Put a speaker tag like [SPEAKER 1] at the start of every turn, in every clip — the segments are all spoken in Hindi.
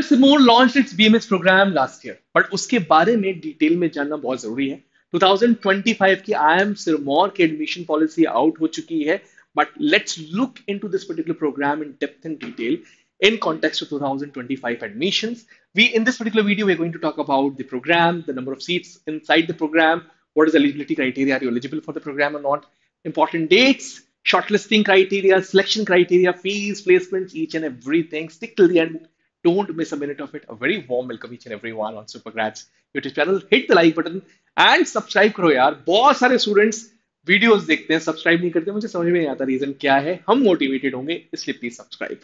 [SPEAKER 1] Sirmaur launched its BMS program last year, but उसके बारे में डिटेल में जानना बहुत जरूरी है। 2025 की IIM सिरमौर की एडमिशन पॉलिसी आउट हो चुकी है, but let's look into this particular program in depth and detail in context of 2025 admissions. In this particular video, we're going to talk about the program, the number of seats inside the program, what is the eligibility criteria, are you eligible for the program or not, important dates, shortlisting criteria, selection criteria, fees, placements, each and everything. Stick till the end. Don't miss a minute of it. A very warm welcome each and everyone on Supergrads YouTube channel. Hit the like button and subscribe करो यार। बहुत सारे स्टूडेंट्स वीडियोस देखते हैं, सब्सक्राइब नहीं करते, मुझे समझ में नहीं आता रीजन क्या है। हम मोटिवेटेड होंगे, इसलिए प्लीज सब्सक्राइब।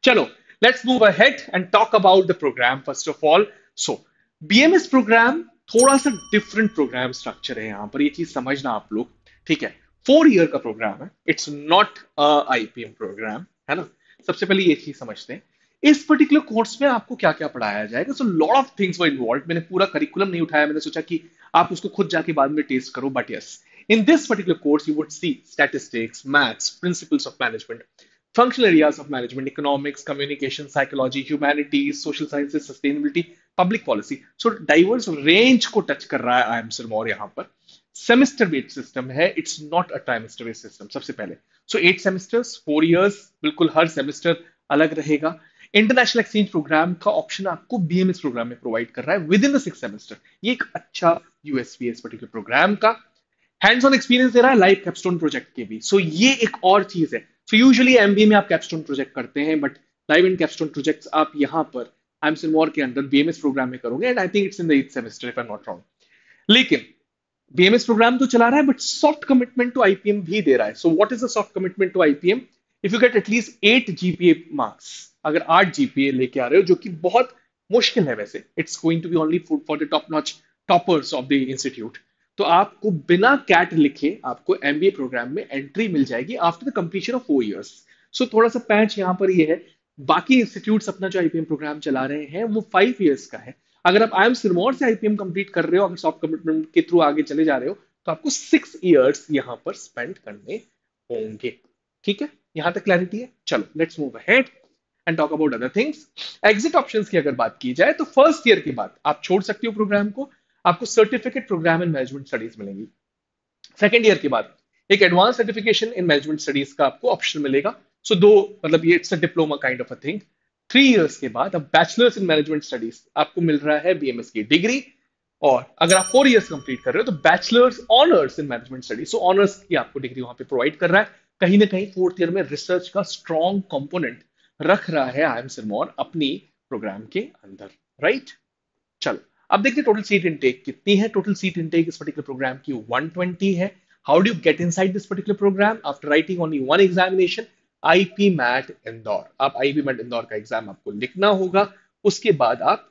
[SPEAKER 1] चलो, let's move ahead and talk about the program first of all. So BMS program थोड़ा सा डिफरेंट प्रोग्राम स्ट्रक्चर है यहाँ पर, ये चीज समझना आप लोग, ठीक है। 4 ईयर का प्रोग्राम है, इट्स नॉट आईपीएम प्रोग्राम, है ना। सबसे पहले ये चीज समझते हैं। इस पर्टिकुलर कोर्स में आपको क्या क्या पढ़ाया जाएगा। So lot of things were involve. मैंने पूरा करिकुलम नहीं उठाया, मैंने सोचा कि आप उसको खुद जाके बाद में टेस्ट करो, but yes, in this particular course you would see statistics, maths, principles of management, functional areas of management, economics, communication, psychology, humanities, social sciences, sustainability, public policy. So diverse range को टच कर रहा है आई एम सिरमौर यहाँ पर। सेमेस्टर बेस्ड सिस्टम है, it's not a trimester based system. सबसे पहले सो 8 सेमेस्टर्स, 4 इयर्स, बिल्कुल हर सेमेस्टर अलग रहेगा। इंटरनेशनल एक्सचेंज प्रोग्राम का ऑप्शन आपको बीएमएस प्रोग्राम में प्रोवाइड कर रहा है विद इन द 6 सेमेस्टर। ये एक अच्छा यूएसपी है इस पर्टिकुलर प्रोग्राम का। हैंड्स ऑन एक्सपीरियंस दे रहा है लाइव कैपस्टोन प्रोजेक्ट के भी। सो ये एक और चीज है। सो यूजुअली एमबीए में आप कैपस्टोन प्रोजेक्ट करते हैं, but live and capstone projects आप यहाँ पर आई एम सिरमौर के अंदर बीएमएस प्रोग्राम में करोगे, and I think it's in the 8th semester if I am not wrong. लेकिन बीएमएस प्रोग्राम तो चला रहा है, but soft commitment to IPM भी दे रहा है। So what is the soft commitment to IPM? If you get at least 8 GPA marks, अगर 8 जीपीए लेके आ रहे हो, जो कि बहुत मुश्किल है वैसे, it's going to be only for the top notch toppers of the institute, तो आपको बिना कैट लिखे आपको एमबीए प्रोग्राम में एंट्री मिल जाएगी after the completion of 4 years. So थोड़ा सा पैच यहाँ पर ये है। बाकी इंस्टीट्यूट्स अपना जो आईपीएम प्रोग्राम चला रहे हैं वो 5 इयर्स का है। अगर आप आईएम सिरमौर से आईपीएम कंप्लीट कर रहे हो, अगर सॉफ्ट कमिटमेंट के थ्रू आगे चले जा रहे हो, तो आपको 6 इयर्स यहाँ पर स्पेंड करने होंगे। ठीक है, यहां तक क्लैरिटी है। चलो, let's move ahead and talk about other things. Exit options की अगर बात की जाए तो फर्स्ट ईयर के बाद आप छोड़ सकते हो प्रोग्राम को, आपको certificate program in management studies मिलेंगी। सेकेंड ईयर के बाद एक advance certification in management studies का आपको ऑप्शन मिलेगा। सो दो, मतलब ये it's a diploma kind of a thing. 3 years के बाद अब बैचलर्स इन मैनेजमेंट स्टडीज आपको मिल रहा है बीएमएस की डिग्री, और अगर आप 4 इयर्स कंप्लीट कर रहे हो तो bachelors honours in management studies. So honours की आपको डिग्री वहां पे प्रोवाइड कर रहा है। कहीं ना कहीं 4th ईयर में रिसर्च का स्ट्रॉन्ग कंपोनेंट रख रहा है आई एम सिरमौर अपनी प्रोग्राम के अंदर, राइट। चलो, अब देखते हैं टोटल सीट इनटेक कितनी है। टोटल सीट इनटेक इस पर्टिकुलर प्रोग्राम की 120 है। How do you get inside this particular program? After writing only one examination, IPMAT Indore. आप आईपी मैट इंदौर का एग्जाम आपको लिखना होगा, उसके बाद आप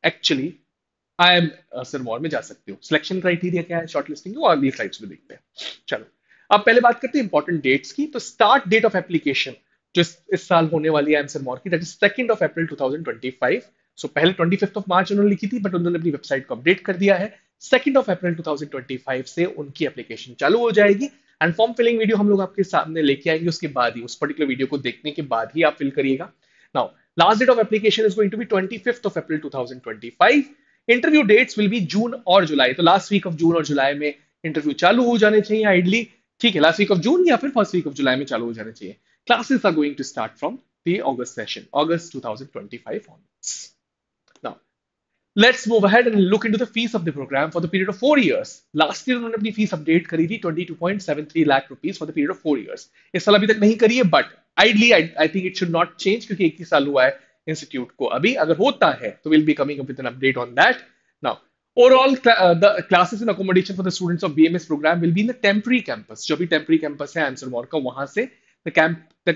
[SPEAKER 1] एक्चुअली आई एम सिरमौर में जा सकते हो। सिलेक्शन क्राइटेरिया क्या है, शॉर्टलिस्टिंग, वो अगली स्लाइड्स में देखते हैं। चलो, अब पहले बात करते हैं इंपॉर्टेंट डेट्स की। तो स्टार्ट डेट ऑफ एप्लीकेशन जो इस साल होने वाली है आई एम सिरमौर की, दैट इज 2 अप्रैल 2025। सो पहले 25 मार्च उन्होंने लिखी थी, बट उन्होंने अपनी वेबसाइट को अपडेट कर दिया है। 2 अप्रैल 2025 से उनकी एप्लीकेशन चालू हो जाएगी, एंड फॉर्म फिलिंग वीडियो हम लोग आपके सामने लेके आएंगे। उसके बाद ही, उस पर्टिकुलर वीडियो को देखने के बाद ही आप फिल करिएगा। Now, last date of application is going to be 25 April 2025। Interview dates will be June और जुलाई। तो लास्ट वीक ऑफ जून और जुलाई में इंटरव्यू चालू हो जाने चाहिए आइडली, ठीक है। लास्ट वीक ऑफ जून या फिर फर्स्ट वीक ऑफ जुलाई में चालू हो जाने चाहिए। Classes are going to start from the August session, August 2025 onwards. Now, let's move ahead and look into the fees of the program for the period of 4 years. Last year उन्होंने अपनी फीस अपडेट करी थी 22.73 lakh rupees for the period of 4 years. इस साल अभी तक नहीं करी है, but ideally I think it should not change, क्योंकि एक ही साल हुआ है इंस्टीट्यूट को। अभी अगर होता है तो will be coming up with an update on that. Now, overall the classes and accommodation for the students of BMS program will be in the temporary campus। जो भी temporary campus है सिरमौर का, वहां से the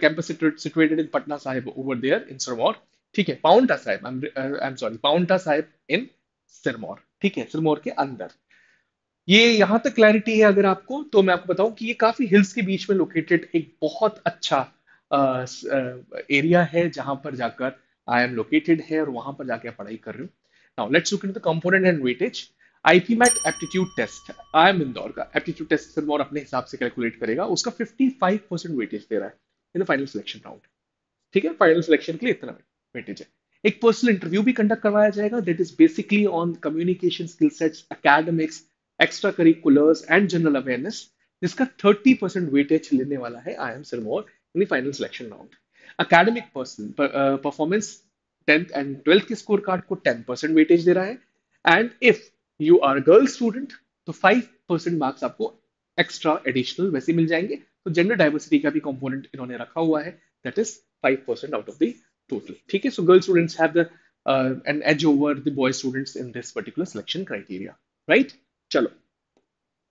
[SPEAKER 1] campus situated in Patna Sahib over there in Sirmaur, ठीक है। पाउंटा साहिब, I'm sorry, पाउंटा साहिब इन सिरमौर, ठीक है, सिरमौर के अंदर। ये यहां तक क्लैरिटी है अगर आपको, तो मैं आपको बताऊं कि ये काफी हिल्स के बीच में लोकेटेड एक बहुत अच्छा एरिया है, जहां पर जाकर आई एम लोकेटेड है, और वहां पर जाकर पढ़ाई कर रहे हो। Now let's look into the component and weightage. IPMAT aptitude test, I M Indore का एप्टीट्यूड टेस्ट सिरमौर अपने हिसाब से कैलकुलेट करेगा, उसका 55% वेटेज दे रहा है in the final selection round, ठीक है। फाइनल सिलेक्शन के लिए इतना वेटेज है। एक पर्सनल इंटरव्यू भी कंडक्ट करवाया जाएगा, that is basically on communication skill sets, academics, extra curriculars and general awareness, जिसका 30% वेटेज लेने वाला है I am Sirmaur in the final selection round. Academic person performance 10th and 12th के स्कोर कार्ड को 10% वेटेज दे रहा है, and if you are girl student तो 5% मार्क्स आपको एक्स्ट्रा एडिशनल वैसे मिल जाएंगे। तो जेंडर डाइवर्सिटी का भी कंपोनेंट इन्होंने रखा हुआ है, that is 5% out of the total. ठीक है, so girl students have the an edge over the boy students in this particular selection criteria, right. चलो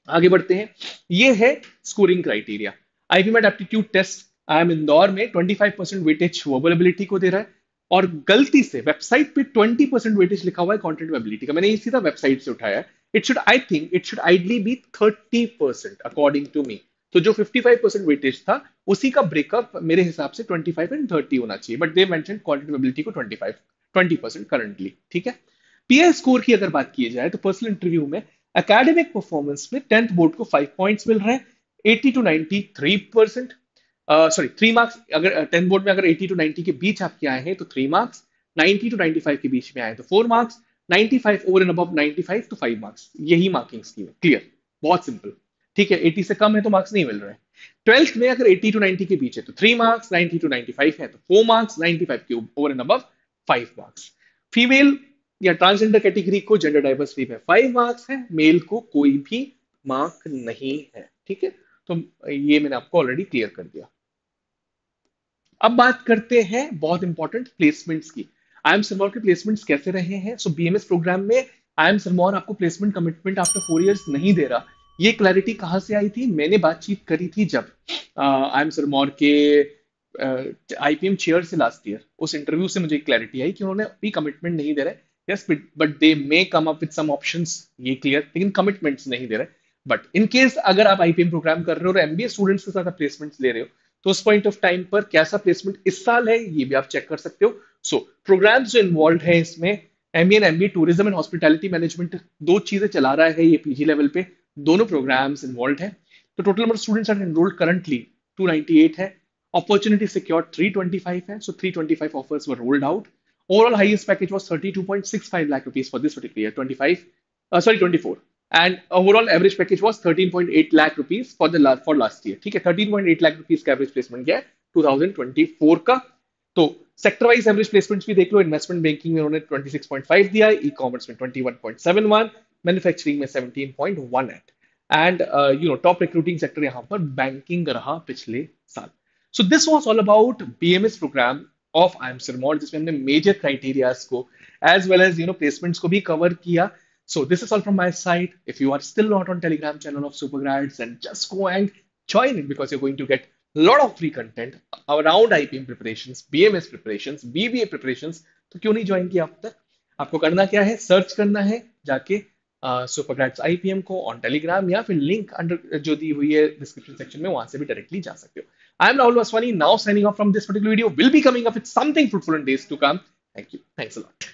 [SPEAKER 1] आगे बढ़ते हैं। ये है scoring criteria. IPMAT aptitude test I M Indore में 25% वेटेज वर्बल एबिलिटी को दे रहा है, और गलती से वेबसाइट पे 20% वेटेज लिखा हुआ है कंटेंट एबिलिटी का। मैंने ये सीधा वेबसाइट से उठाया है। It should, I think it should ideally be 30% according to me. तो जो 55% वेटेज था उसी का ब्रेकअप मेरे हिसाब से 25 एंड 30 होना चाहिए, but they mention content ability को 20% करंटली। ठीक है। पीआई स्कोर की अगर बात की जाए तो पर्सनल इंटरव्यू में एकेडमिक परफॉर्मेंस में 10th बोर्ड को 5 पॉइंट्स मिल रहे हैं, 80 to 93%, सॉरी 3 मार्क्स। अगर 10th बोर्ड में अगर 80 to 90 के बीच आपके आए हैं तो 3 मार्क्स, 90 to 95 के बीच में आए तो 4 मार्क्स, 95 ओवर एंड अबव 95 तो 5 मार्क्स। यही मार्किंग स्कीम है, क्लियर, बहुत सिंपल। ठीक है, 80 से कम है तो मार्क्स नहीं मिल रहे हैं। 12th में अगर 80 to 90 के बीच है तो 3 मार्क्स, 90 to 95 है तो 4 मार्क्स, 95 के over and above 5 marks. Female या ट्रांसजेंडर कैटेगरी को जेंडर डाइवर्सिटी में 5 मार्क्स है, मेल को कोई भी मार्क नहीं है। ठीक है, तो ये मैंने आपको ऑलरेडी क्लियर कर दिया। अब बात करते हैं बहुत इंपॉर्टेंट प्लेसमेंट्स की। आई एम सिरमौर के प्लेसमेंट्स कैसे रहे हैं। सो बीएमएस प्रोग्राम में आई एम सिरमौर आपको प्लेसमेंट कमिटमेंट आफ्टर 4 इयर्स नहीं दे रहा। ये क्लैरिटी कहाँ से आई थी, मैंने बातचीत करी थी जब आई एम सिरमौर के आईपीएम चेयर से लास्ट ईयर, उस इंटरव्यू से मुझे क्लैरिटी आई कि उन्होंने अभी कमिटमेंट नहीं दे रहे। Yes, but they may come up with some options, ये क्लियर, लेकिन कमिटमेंट्स नहीं दे रहे। बट इन केस अगर आप आईपीएम प्रोग्राम कर रहे हो और एमबीए स्टूडेंट्स के साथ आप प्लेसमेंट्स ले रहे हो तो उस पॉइंट ऑफ टाइम पर कैसा प्लेसमेंट इस साल है ये भी आप चेक कर सकते हो। सो प्रोग्राम्स जो इन्वॉल्व है इसमें, MBA and MBA tourism and hospitality management, दो चीजें चला रहा है ये पीजी लेवल पे, दोनों प्रोग्राम्स इन्वॉल्व है। तो total number students are enrolled currently 298 है। अपॉर्चुनिटी सिक्योर्ड 325 है, so 325 offers were rolled out. Overall highest package was 32.65 lakh rupees for this particular year, 24, and overall average package was 13.8 lakh rupees for the last year. ठीक है, 13.8 lakh rupees का एवरेज प्लेसमेंट गया है 2024 का। तो सेक्टर वाइज एवरेज प्लेसमेंट्स भी देख लो। इन्वेस्टमेंट बैंकिंग में उन्होंने 26.5 दिया, ई कॉमर्स में 21.71, मैन्युफैक्चरिंग में 17.18, एंड टॉप रिक्रूटिंग सेक्टर यहाँ पर बैंकिंग रहा पिछले साल। So this was all about BMS program of IIM Sirmaur, जिसमें हमने major criterias को as well as placements को भी cover किया। So this is all from my side. If you are still not on Telegram channel of Supergrads, then just go and join it because you're going to get a lot of free content around IPM preparations, BMS preparations, BBA preparations। तो क्यों नहीं ज्वाइन किया अब तक? आपको करना क्या है, सर्च करना है जाके सुपरग्रेड्स आईपीएम को ऑन टेलीग्राम, या फिर लिंक अंडर जो दी हुई है डिस्क्रिप्शन सेक्शन में, वहां से भी डायरेक्टली जा सकते हो। I am Rahul Vaswani, now signing off from this particular video. Will be coming up with something fruitful in days to come. Thank you. Thanks a lot.